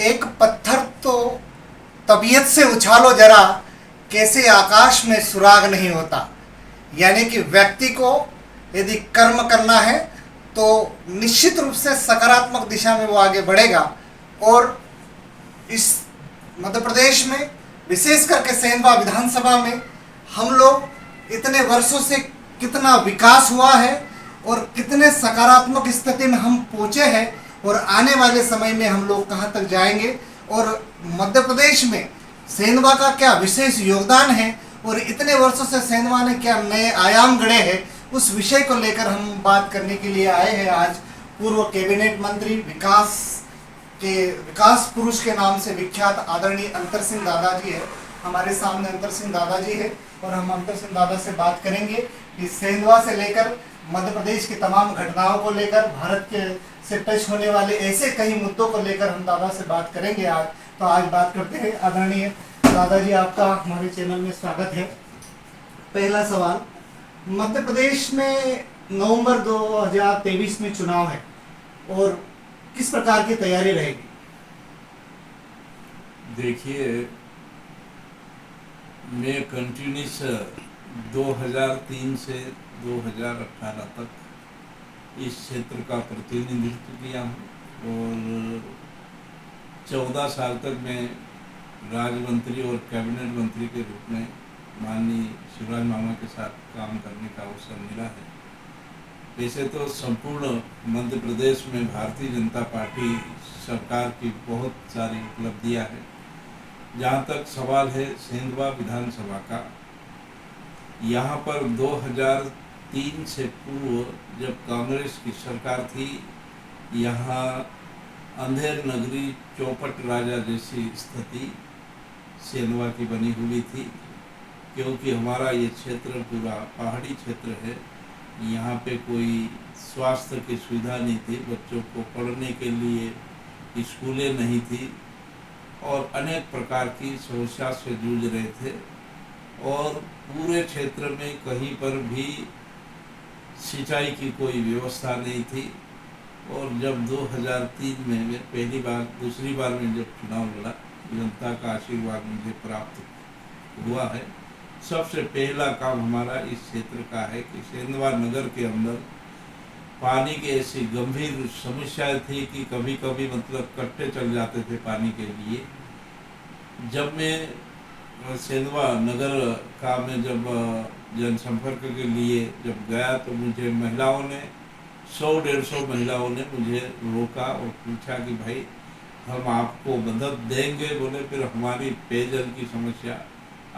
एक पत्थर तो तबीयत से उछालो जरा, कैसे आकाश में सुराग नहीं होता। यानी कि व्यक्ति को यदि कर्म करना है तो निश्चित रूप से सकारात्मक दिशा में वो आगे बढ़ेगा। और इस मध्य प्रदेश में विशेष करके सेंधवा विधानसभा में हम लोग इतने वर्षों से कितना विकास हुआ है और कितने सकारात्मक स्थिति में हम पहुँचे हैं और आने वाले समय में हम लोग कहाँ तक जाएंगे और मध्य प्रदेश में सेंधवा का क्या विशेष योगदान है और इतने वर्षों से सेंधवा ने क्या नए आयाम गढ़े हैं, उस विषय को लेकर हम बात करने के लिए आए हैं। आज पूर्व कैबिनेट मंत्री विकास पुरुष के नाम से विख्यात आदरणीय अंतर सिंह दादाजी है हमारे सामने। अंतर सिंह दादाजी है और हम अंतर सिंह दादा से बात करेंगे कि सेंधवा से लेकर मध्य प्रदेश की तमाम घटनाओं को लेकर, भारत के से टच होने वाले ऐसे कई मुद्दों को लेकर हम दादा से बात करेंगे आज। तो आज बात करते हैं। आदरणीय दादाजी, आपका हमारे चैनल में स्वागत है। पहला सवाल, मध्य प्रदेश में नवंबर 2023 में चुनाव है और किस प्रकार की तैयारी रहेगी? देखिए, मैं कंटिन्यूस 2003 से 2018 तक इस क्षेत्र का प्रतिनिधित्व किया हूँ और 14 साल तक मैं राज्य मंत्री और कैबिनेट मंत्री के रूप में माननीय शिवराज मामा के साथ काम करने का अवसर मिला है। वैसे तो संपूर्ण मध्य प्रदेश में भारतीय जनता पार्टी सरकार की बहुत सारी उपलब्धियां हैं। जहाँ तक सवाल है सेंधवा विधानसभा का, यहाँ पर 2003 से पूर्व जब कांग्रेस की सरकार थी, यहाँ अंधेर नगरी चौपट राजा जैसी स्थिति सेंधवा की बनी हुई थी, क्योंकि हमारा ये क्षेत्र पूरा पहाड़ी क्षेत्र है। यहाँ पे कोई स्वास्थ्य की सुविधा नहीं थी, बच्चों को पढ़ने के लिए स्कूलें नहीं थी और अनेक प्रकार की समस्या से जूझ रहे थे और पूरे क्षेत्र में कहीं पर भी सिंचाई की कोई व्यवस्था नहीं थी। और जब 2003 में मैं पहली बार, दूसरी बार में जब चुनाव लड़ा, जनता का आशीर्वाद मुझे प्राप्त हुआ है। सबसे पहला काम हमारा इस क्षेत्र का है कि सेंधवा नगर के अंदर पानी की ऐसी गंभीर समस्याएं थी कि कभी कभी मतलब कट्टे चल जाते थे पानी के लिए। जब मैं सेंधवा नगर का में जब जनसंपर्क के लिए जब गया तो मुझे महिलाओं ने 100-150 महिलाओं ने मुझे रोका और पूछा कि भाई हम आपको मदद देंगे। बोले फिर हमारी पेयजल की समस्या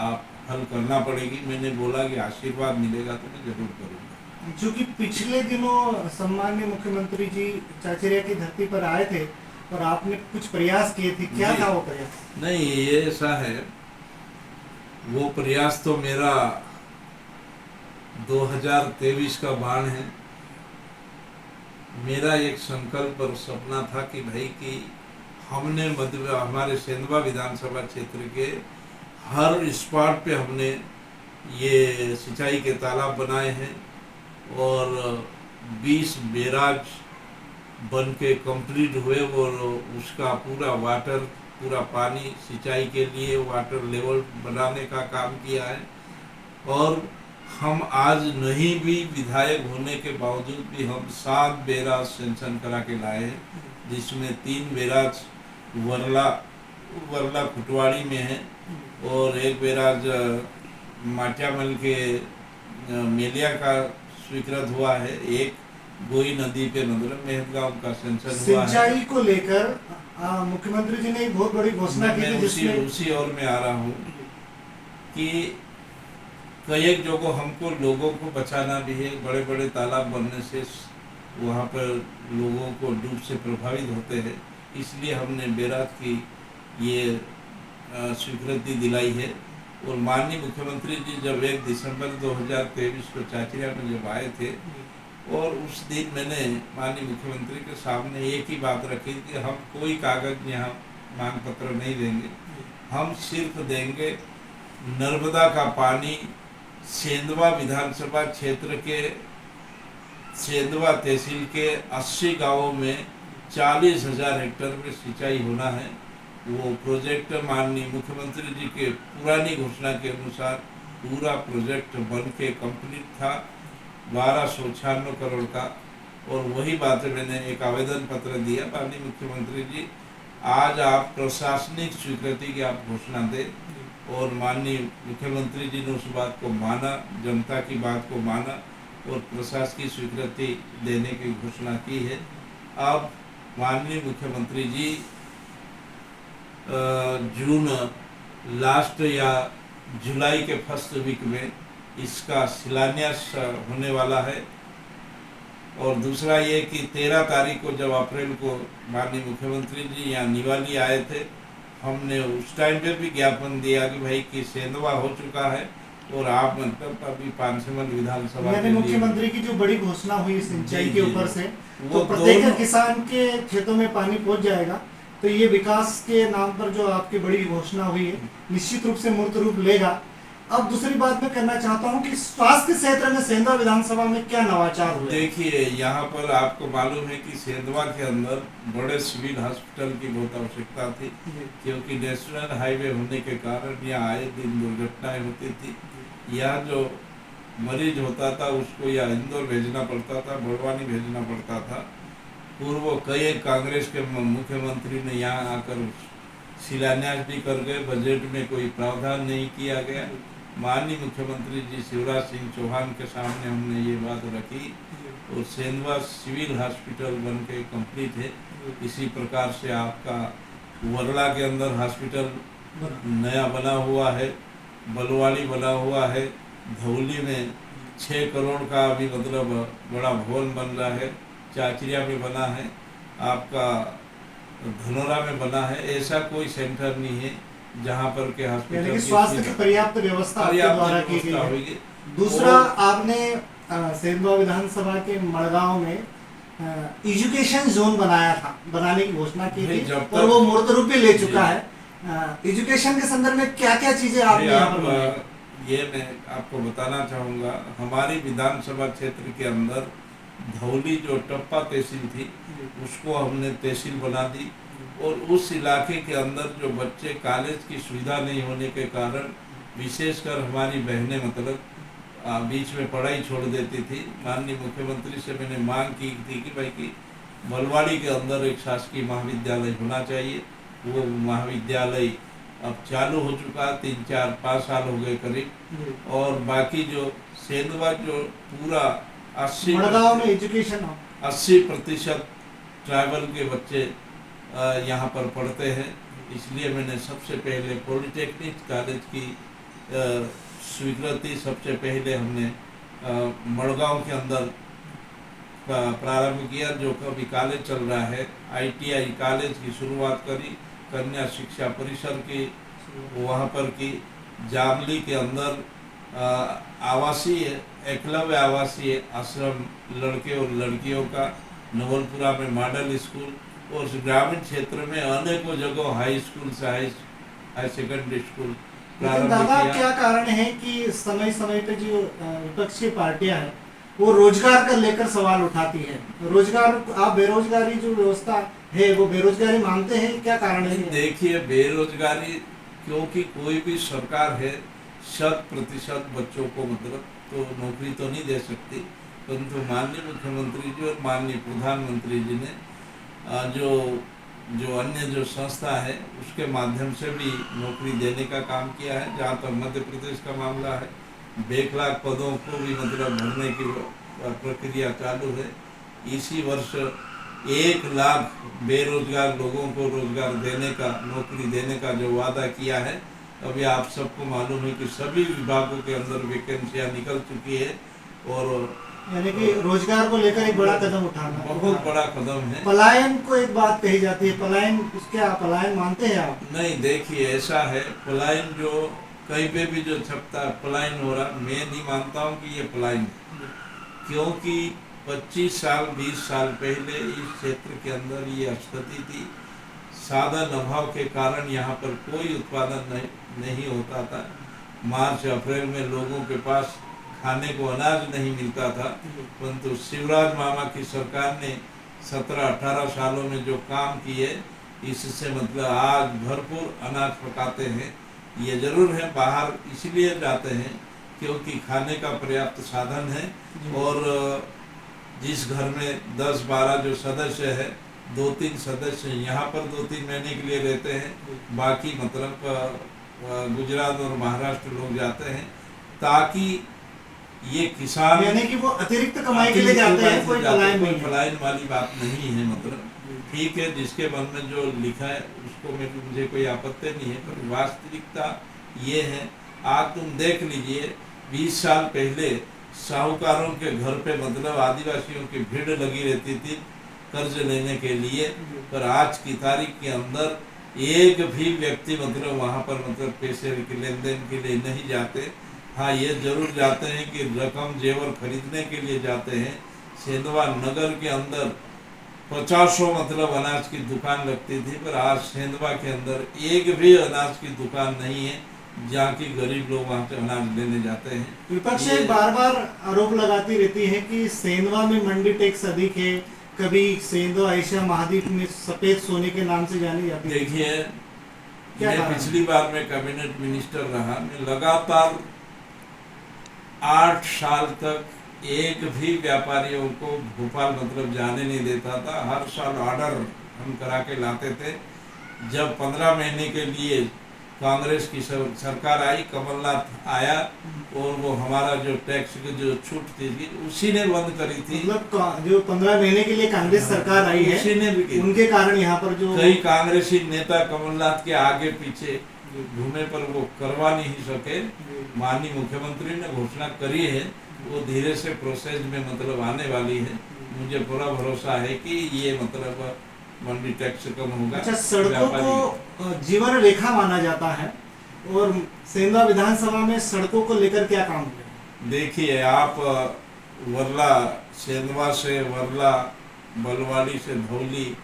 आप हल करना पड़ेगी। मैंने बोला कि आशीर्वाद मिलेगा तो मैं जरूर करूँगा। जो कि पिछले दिनों सम्माननीय मुख्यमंत्री जी चाचेरिया की धरती पर आए थे और आपने कुछ प्रयास किए थे, क्या था वो प्रयास? नहीं, ये ऐसा है, वो प्रयास तो मेरा 2023 का बाण है। मेरा एक संकल्प और सपना था कि भाई कि हमने हमारे सेंधवा विधानसभा क्षेत्र के हर स्पॉट पे हमने ये सिंचाई के तालाब बनाए हैं और 20 बैराज बन के कंप्लीट हुए और उसका पूरा पानी सिंचाई के लिए वाटर लेवल बनाने का काम किया है। और हम आज नहीं भी विधायक होने के बावजूद भी हम 7 बैराज सेंक्शन करा के लाए हैं, जिसमें 3 बैराज वर्ला खुटवाड़ी में है और एक बैराज माटियामल के मेलिया का स्वीकृत हुआ है, एक गोई नदी पे नंदरम मेहतगांव का सेंक्शन हुआ है। सिंचाई को लेकर मुख्यमंत्री जी ने एक बहुत बड़ी घोषणा की थी, जिसमें उसी और में आ रहा हूँ कि कई एक जगह हमको लोगों को बचाना भी है। बड़े बड़े तालाब बनने से वहाँ पर लोगों को डूब से प्रभावित होते हैं, इसलिए हमने बैराज की ये स्वीकृति दिलाई है। और माननीय मुख्यमंत्री जी जब 1 दिसंबर 2023 को चाचरिया में जब आए थे और उस दिन मैंने माननीय मुख्यमंत्री के सामने एक ही बात रखी कि हम कोई कागज यहाँ मांग पत्र नहीं देंगे, हम सिर्फ देंगे नर्मदा का पानी सेंधवा विधानसभा क्षेत्र के सेंधवा तहसील के 80 गांवों में 40,000 हेक्टेयर में सिंचाई होना है वो प्रोजेक्ट माननीय मुख्यमंत्री जी के पुरानी घोषणा के अनुसार पूरा प्रोजेक्ट बन के कंप्लीट था 1296 करोड़ का। और वही बात है, मैंने एक आवेदन पत्र दिया माननीय मुख्यमंत्री जी, आज आप प्रशासनिक स्वीकृति की आप घोषणा दें। और माननीय मुख्यमंत्री जी ने उस बात को माना, जनता की बात को माना और प्रशासनिक स्वीकृति देने की घोषणा की है। अब माननीय मुख्यमंत्री जी जून लास्ट या जुलाई के फर्स्ट वीक में इसका शिलान्यास होने वाला है। और दूसरा ये कि 13 तारीख को जब अप्रैल को माननीय मुख्यमंत्री जी यहाँ निवाली आए थे, हमने उस टाइम पे भी ज्ञापन दिया कि भाई कि सेंधवा हो चुका है और आप मतलब अभी पानसेमल विधानसभा यानी मुख्यमंत्री की जो बड़ी घोषणा हुई सिंचाई जी, के जी, ऊपर से, वो तो प्रत्येक दोनों- किसान के खेतों में पानी पहुंच जाएगा। तो ये विकास के नाम पर जो आपकी बड़ी घोषणा हुई है निश्चित रूप से मूर्त रूप लेगा। अब दूसरी बात मैं करना चाहता हूं कि स्वास्थ्य क्षेत्र में सेंधवा विधानसभा में क्या नवाचार हुए? देखिए, यहाँ पर आपको मालूम है कि सेंधवा के अंदर बड़े सिविल हॉस्पिटल की बहुत आवश्यकता थी, क्योंकि नेशनल हाईवे होने के कारण यहाँ आए दिन दुर्घटनाएं होती थी। यह जो मरीज होता था उसको या इंदौर भेजना पड़ता था, बड़वानी भेजना पड़ता था। पूर्व कई कांग्रेस के मुख्यमंत्री ने यहाँ आकर शिलान्यास भी कर गए, बजट में कोई प्रावधान नहीं किया गया। माननीय मुख्यमंत्री जी शिवराज सिंह चौहान के सामने हमने ये बात रखी और सेंधवा सिविल हॉस्पिटल बन के कम्प्लीट है। इसी प्रकार से आपका वरला के अंदर हॉस्पिटल नया बना हुआ है, बलवाड़ी बना हुआ है, धौली में 6 करोड़ का अभी मतलब बड़ा भवन बन रहा है, चाचरिया में बना है, आपका धनोरा में बना है। ऐसा कोई सेंटर नहीं है जहाँ पर के हॉस्पिटल स्वास्थ्य की पर्याप्त व्यवस्था आपके द्वारा की गई है। दूसरा, आपने सेंधवा विधानसभा के मड़गांव में एजुकेशन जोन बनाया था, बनाने की घोषणा की थी और वो मूर्त रूप भी ले चुका है। एजुकेशन के संदर्भ में क्या क्या चीजें आपने यहाँ पर? ये मैं आपको बताना चाहूँगा, हमारी विधानसभा क्षेत्र के अंदर धौली जो टप्पा तहसील थी उसको हमने तहसील बना दी। और उस इलाके के अंदर जो बच्चे कॉलेज की सुविधा नहीं होने के कारण, विशेषकर हमारी बहनें मतलब बीच में पढ़ाई छोड़ देती थी। माननीय मुख्यमंत्री से मैंने मांग की थी कि भाई कि बलवाड़ी के अंदर एक शासकीय महाविद्यालय होना चाहिए। वो महाविद्यालय अब चालू हो चुका, 3, 4, 5 साल हो गए करीब। और बाकी जो सेंधवा जो पूरा 80% ट्राइबल के बच्चे यहाँ पर पढ़ते हैं, इसलिए मैंने सबसे पहले पॉलिटेक्निक कॉलेज की स्वीकृति सबसे पहले हमने मड़गांव के अंदर प्रारंभ किया, जो कभी कॉलेज चल रहा है। ITI कॉलेज की शुरुआत करी, कन्या शिक्षा परिसर की वहाँ पर की। जामली के अंदर आवासीय एकलव्य आवासीय आश्रम लड़के और लड़कियों का, नवलपुरा में मॉडल स्कूल, और ग्रामीण क्षेत्र में अनेकों जगह हाई स्कूल से हाई सेकेंडरी स्कूल लेकिन दादा, क्या कारण है कि समय समय पे जो विपक्षी पार्टियां हैं वो रोजगार का लेकर सवाल उठाती है? रोजगार, आप बेरोजगारी जो व्यवस्था है वो बेरोजगारी मानते हैं, क्या कारण है? देखिए, बेरोजगारी क्योंकि कोई भी सरकार है 100% बच्चों को मतलब तो नौकरी तो नहीं दे सकती, परंतु माननीय मुख्यमंत्री जी और माननीय प्रधानमंत्री जी ने जो अन्य जो संस्था है उसके माध्यम से भी नौकरी देने का काम किया है। जहाँ तक मध्य प्रदेश का मामला है, 1 लाख पदों को भी मतलब भरने की प्रक्रिया चालू है। इसी वर्ष 1 लाख बेरोजगार लोगों को रोजगार देने का, नौकरी देने का जो वादा किया है। अभी आप सबको मालूम है कि सभी विभागों के अंदर वैकेंसियां निकल चुकी है और यानी कि रोजगार को लेकर एक बड़ा कदम उठाना, बहुत बड़ा कदम है। पलायन को एक बात कही जाती है, पलायन, क्या पलायन मानते हैं आप? नहीं, देखिए ऐसा है, पलायन जो कहीं पे भी जो छपता है पलायन हो रहा, मैं नहीं मानता हूँ कि ये पलायन, क्योंकि 25 साल 20 साल पहले इस क्षेत्र के अंदर ये स्थिति थी। साधन अभाव के कारण यहाँ पर कोई उत्पादन नहीं होता था। मार्च अप्रैल में लोगों के पास खाने को अनाज नहीं मिलता था, परंतु शिवराज मामा की सरकार ने 17-18 सालों में जो काम किए इससे मतलब आज भरपूर अनाज पकाते हैं। ये जरूर है, बाहर इसलिए जाते हैं क्योंकि खाने का पर्याप्त साधन है, और जिस घर में 10-12 जो सदस्य है, 2-3 सदस्य यहाँ पर 2-3 महीने के लिए रहते हैं, बाकी मतलब गुजरात और महाराष्ट्र लोग जाते हैं, ताकि ये किसान, यानी कि वो अतिरिक्त कमाई के लिए जाते हैं, कोई पलायन नहीं है। पलायन वाली बात नहीं है। मतलब ठीक है, जिसके मन में जो लिखा है उसको मुझे कोई आपत्ति नहीं है, पर वास्तविकता ये है। आज तुम देख लीजिए, 20 साल पहले साहूकारों के घर पे मतलब आदिवासियों की भीड़ लगी रहती थी कर्ज लेने के लिए, पर आज की तारीख के अंदर एक भी व्यक्ति मतलब वहाँ पर मतलब पैसे के लेन देन के लिए नहीं जाते। हाँ, ये जरूर जाते हैं कि रकम जेवर खरीदने के लिए जाते हैं। सेंधवा नगर के अंदर 50 मतलब अनाज की दुकान लगती थी, पर आज सेंधवा के अंदर एक भी अनाज की दुकान नहीं है जहाँ की गरीब लोग वहाँ से अनाज लेने जाते हैं। विपक्ष बार बार आरोप लगाती रहती है कि सेंधवा में मंडी टैक्स अधिक है, कभी सेंधवा एशिया महाद्वीप में सफेद सोने के नाम से जानी जाती है। देखिए, मैं पिछली बार में कैबिनेट मिनिस्टर रहा, मैं लगातार 8 साल तक एक भी व्यापारियों को भोपाल मतलब जाने नहीं देता था। हर साल ऑर्डर हम करा के लाते थे। जब 15 महीने के लिए कांग्रेस की सरकार आई, कमलनाथ आया, और वो हमारा जो टैक्स की जो छूट थी उसी ने बंद करी थी। मतलब जो 15 महीने के लिए कांग्रेस सरकार आई है, उसी ने भी उनके कारण यहाँ पर जो कई कांग्रेसी नेता कमलनाथ के आगे पीछे घूमे पर वो करवा नहीं सके। माननीय मुख्यमंत्री ने घोषणा करी है, वो धीरे से प्रोसेस में मतलब आने वाली है। मुझे पूरा भरोसा है कि ये मतलब मंडी टैक्स कम होगा। अच्छा, सड़कों को जीवन रेखा माना जाता है, और सेंधवा विधानसभा में सड़कों को लेकर क्या काम हुआ? देखिए, आप वर्ला, सेंधवा से वर्ला, बलवाड़ी से धौली,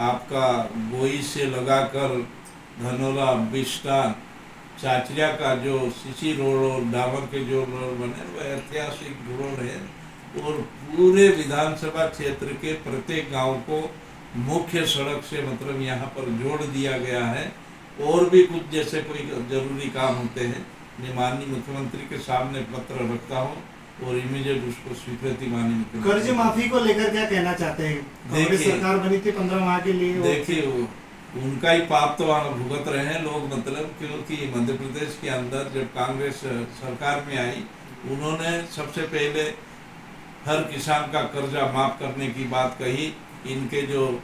आपका गोई से लगाकर धनोरा, बिस्टान, चाचरिया का जो सीसी रोड और डाबर के जो रोड बने, वह ऐतिहासिक रोड है, और पूरे विधानसभा क्षेत्र के प्रत्येक गांव को मुख्य सड़क से मतलब यहाँ पर जोड़ दिया गया है। और भी कुछ जैसे कोई जरूरी काम होते हैं, मैं माननीय मुख्यमंत्री के सामने पत्र रखता हूँ और इमीडिएट उसको स्वीकृति माननीय मुख्यमंत्री। कर्ज माफी को लेकर क्या कहना चाहते हैं? कांग्रेस सरकार बनी थी 15 माह के लिए। देखिए, उनका ही पाप तो वहाँ भुगत रहे हैं लोग, मतलब क्योंकि मध्य प्रदेश के अंदर जब कांग्रेस सरकार में आई, उन्होंने सबसे पहले हर किसान का कर्जा माफ करने की बात कही। इनके जो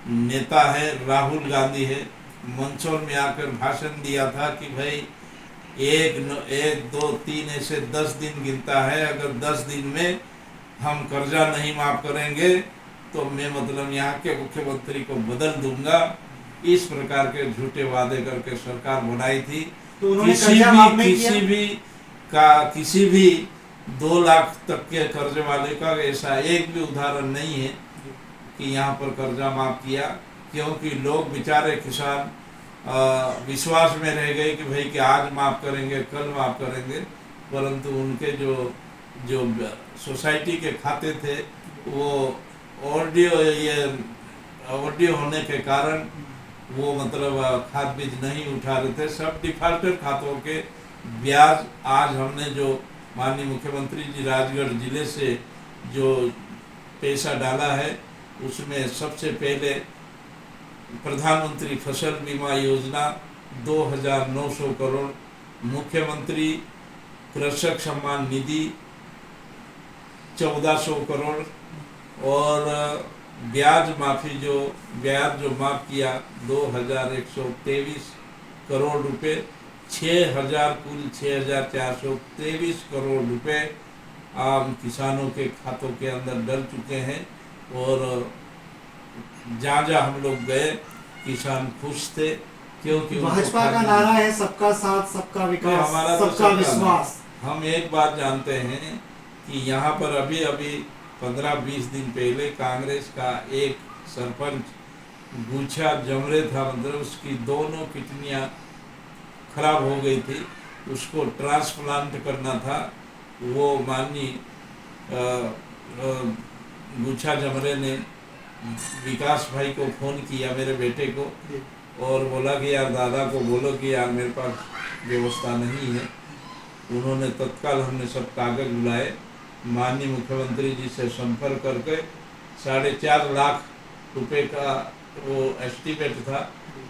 नेता है राहुल गांधी है, मंदसौर में आकर भाषण दिया था कि भाई 1, 2, 3 ऐसे 10 दिन गिनता है, अगर 10 दिन में हम कर्जा नहीं माफ करेंगे तो मैं मतलब यहाँ के मुख्यमंत्री को बदल दूंगा। इस प्रकार के झूठे वादे करके सरकार बनाई थी। तो उन्होंने किसी भी 2 लाख तक के कर्ज वाले का ऐसा एक भी उदाहरण नहीं है कि यहाँ पर कर्जा माफ किया, क्योंकि लोग बेचारे किसान विश्वास में रह गए कि भाई कि आज माफ करेंगे, कल माफ करेंगे, परंतु उनके जो सोसाइटी के खाते थे वो ऑडियो होने के कारण वो मतलब खाद बीज नहीं उठा रहे थे। सब डिफाल्टर खातों के ब्याज आज हमने जो माननीय मुख्यमंत्री जी राजगढ़ जिले से जो पैसा डाला है, उसमें सबसे पहले प्रधानमंत्री फसल बीमा योजना 2,900 करोड़, मुख्यमंत्री कृषक सम्मान निधि 1400 करोड़, और ब्याज जो माफ किया 2,123 करोड़ रुपए, 6,423 करोड़ रुपए आम किसानों के खातों के अंदर डल चुके हैं। और जहाँ हम लोग गए किसान खुश थे, क्योंकि भाजपा का नारा है सबका साथ, सबका विकास, हमारा सबका विश्वास। हम एक बात जानते हैं कि यहाँ पर अभी 15-20 दिन पहले कांग्रेस का एक सरपंच गुच्छा जमरे था, मतलब उसकी दोनों किडनियाँ खराब हो गई थी, उसको ट्रांसप्लांट करना था। वो माननीय गुच्छा जमरे ने विकास भाई को फ़ोन किया, मेरे बेटे को, और बोला कि यार दादा को बोलो कि यार मेरे पास व्यवस्था नहीं है। उन्होंने तत्काल, हमने सब कागज बुलाए, माननीय मुख्यमंत्री जी से संपर्क करके 4.5 लाख रुपए का वो एस्टीमेट था,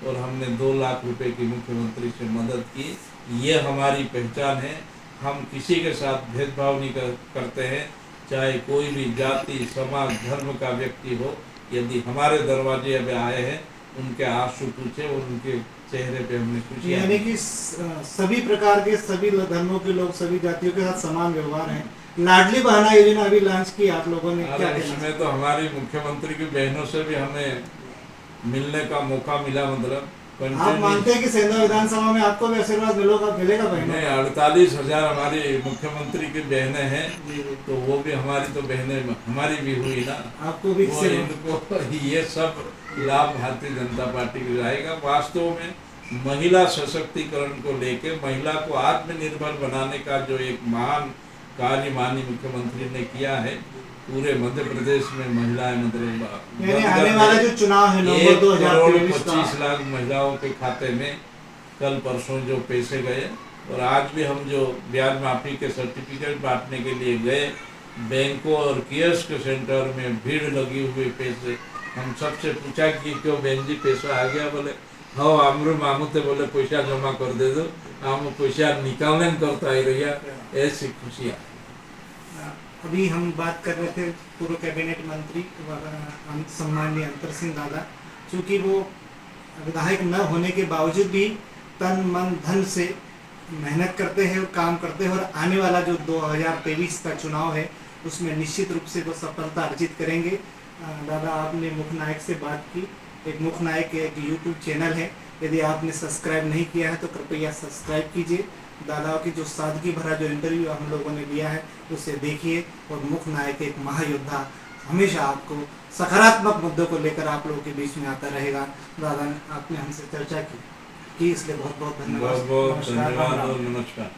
और हमने 2 लाख रुपए की मुख्यमंत्री से मदद की। ये हमारी पहचान है। हम किसी के साथ भेदभाव नहीं करते हैं, चाहे कोई भी जाति, समाज, धर्म का व्यक्ति हो। यदि हमारे दरवाजे अब आए हैं, उनके आंसू पूछे और उनके चेहरे पे हमने खुशी, यानी कि सभी प्रकार के, सभी धर्मों के लोग, सभी जातियों के साथ समान व्यवहार है। लाडली बहना योजना अभी लॉन्च की आप लोगों ने, क्या इसमें तो हमारी मुख्यमंत्री की बहनों से भी हमें मिलने का मौका मिला। मतलब आप मानते हैं कि सेंधा विधानसभा में आपको भी आशीर्वाद मिलेगा बहनों? 48,000 हमारी मुख्यमंत्री की बहनें हैं, तो वो भी हमारी तो बहनें हमारी भी हुई ना, आपको भी इनको ये सब लाभ भारतीय जनता पार्टी को जाएगा। वास्तव में महिला सशक्तिकरण को लेके, महिला को आत्मनिर्भर बनाने का जो एक महान कार्य माननीय मुख्यमंत्री ने किया है, पूरे मध्य प्रदेश में महिलाएं, मतलब आने वाला जो चुनाव है 1,25 लाख महिलाओं के खाते में कल परसों जो पैसे गए, और आज भी हम जो ब्याज माफी के सर्टिफिकेट बांटने के लिए गए, बैंकों और कियोस्क सेंटर में भीड़ लगी हुई पैसे, हम सबसे पूछा कि क्यों बहन जी पैसा आ गया? बोले हाँ, आमरू मामू थे, बोले पैसा जमा कर दे दो, हम पैसा निकालने करता ही रहिया। ऐसी खुशियाँ। अभी हम बात कर रहे थे पूर्व कैबिनेट मंत्री सम्माननीय अंतर सिंह दादा, चूँकि वो विधायक न होने के बावजूद भी तन मन धन से मेहनत करते हैं और काम करते हैं, और आने वाला जो 2023 का चुनाव है उसमें निश्चित रूप से वो सफलता अर्जित करेंगे। दादा, आपने मुख्य नायक से बात की। एक मुख्य नायक के एक यूट्यूब चैनल है, यदि आपने सब्सक्राइब नहीं किया है तो कृपया सब्सक्राइब कीजिए। दादा की जो सादगी भरा जो इंटरव्यू हम लोगों ने लिया है उसे देखिए, और मुख्य नायक एक महायोद्धा हमेशा आपको सकारात्मक मुद्दों को लेकर आप लोगों के बीच में आता रहेगा। दादा, आपने हमसे चर्चा की, इसलिए बहुत बहुत धन्यवाद। बहुत धन्यवाद और नमस्कार।